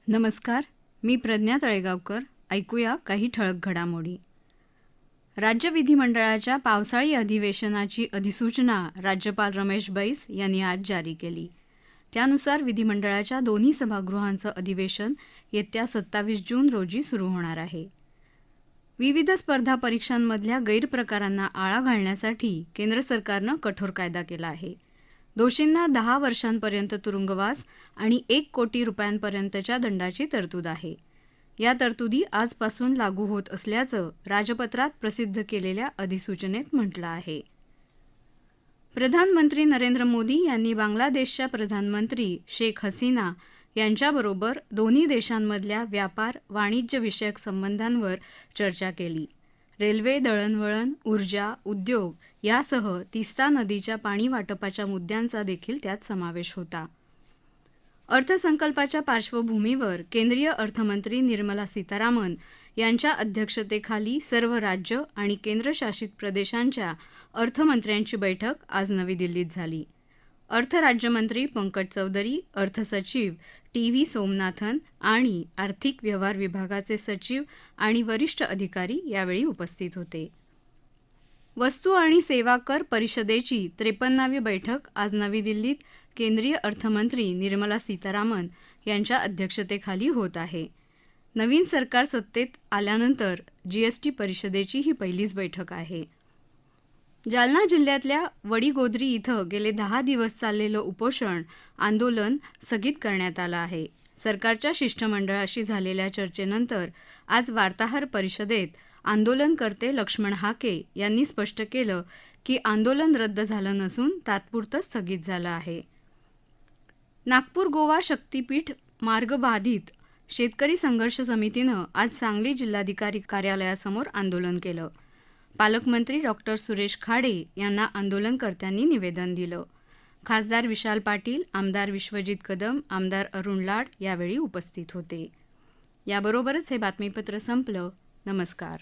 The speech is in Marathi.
नमस्कार. मी प्रज्ञा तळेगावकर. ऐकूया काही ठळक घडामोडी. राज्य विधिमंडळाच्या पावसाळी अधिवेशनाची अधिसूचना राज्यपाल रमेश बैस यांनी आज जारी केली. त्यानुसार विधिमंडळाच्या दोन्ही सभागृहांचं अधिवेशन येत्या 27 जून रोजी सुरू होणार आहे. विविध स्पर्धा परीक्षांमधल्या गैरप्रकारांना आळा घालण्यासाठी केंद्र सरकारनं कठोर कायदा केला आहे. दोषींना 10 वर्षांपर्यंत तुरुंगवास आणि 1 कोटी रुपयांपर्यंतच्या दंडाची तरतूद आहे. या तरतुदी आजपासून लागू होत असल्याचं राजपत्रात प्रसिद्ध केलेल्या अधिसूचनेत म्हटलं आहे. प्रधानमंत्री नरेंद्र मोदी यांनी बांगलादेशच्या प्रधानमंत्री शेख हसीना यांच्याबरोबर दोन्ही देशांमधल्या व्यापार वाणिज्यविषयक संबंधांवर चर्चा केली. रेल्वे, दळणवळण, ऊर्जा, उद्योग यासह तिस्ता नदीच्या पाणी वाटपाच्या मुद्द्यांचा देखील त्यात समावेश होता. अर्थसंकल्पाच्या पार्श्वभूमीवर केंद्रीय अर्थमंत्री निर्मला सीतारामन यांच्या अध्यक्षतेखाली सर्व राज्य आणि केंद्रशासित प्रदेशांच्या अर्थमंत्र्यांची बैठक आज नवी दिल्लीत झाली. अर्थ राज्यमंत्री पंकज चौधरी, अर्थसचिव टी.व्ही. सोमनाथन आणि आर्थिक व्यवहार विभागाचे सचिव आणि वरिष्ठ अधिकारी यावेळी उपस्थित होते. वस्तू आणि सेवा कर परिषदेची 53वी बैठक आज नवी दिल्लीत केंद्रीय अर्थमंत्री निर्मला सीतारामन यांच्या अध्यक्षतेखाली होत आहे. नवीन सरकार सत्तेत आल्यानंतर जीएसटी परिषदेची ही पहिलीच बैठक आहे. जालना जिल्ह्यातल्या वडीगोद्री इथं गेले 10 दिवस चाललेलं उपोषण आंदोलन स्थगित करण्यात आलं आहे. सरकारच्या शिष्टमंडळाशी झालेल्या चर्चेनंतर आज वार्ताहर परिषदेत आंदोलनकर्ते लक्ष्मण हाके यांनी स्पष्ट केलं की आंदोलन रद्द झालं नसून तात्पुरतं स्थगित झालं आहे. नागपूर गोवा शक्तीपीठ मार्ग बाधित शेतकरी संघर्ष समितीनं आज सांगली जिल्हाधिकारी कार्यालयासमोर आंदोलन केलं. पालकमंत्री डॉ. सुरेश खाडे यांना आंदोलनकर्त्यांनी निवेदन दिलं. खासदार विशाल पाटील, आमदार विश्वजित कदम, आमदार अरुण लाड यावेळी उपस्थित होते. याबरोबरच हे बातमीपत्र संपलं. नमस्कार.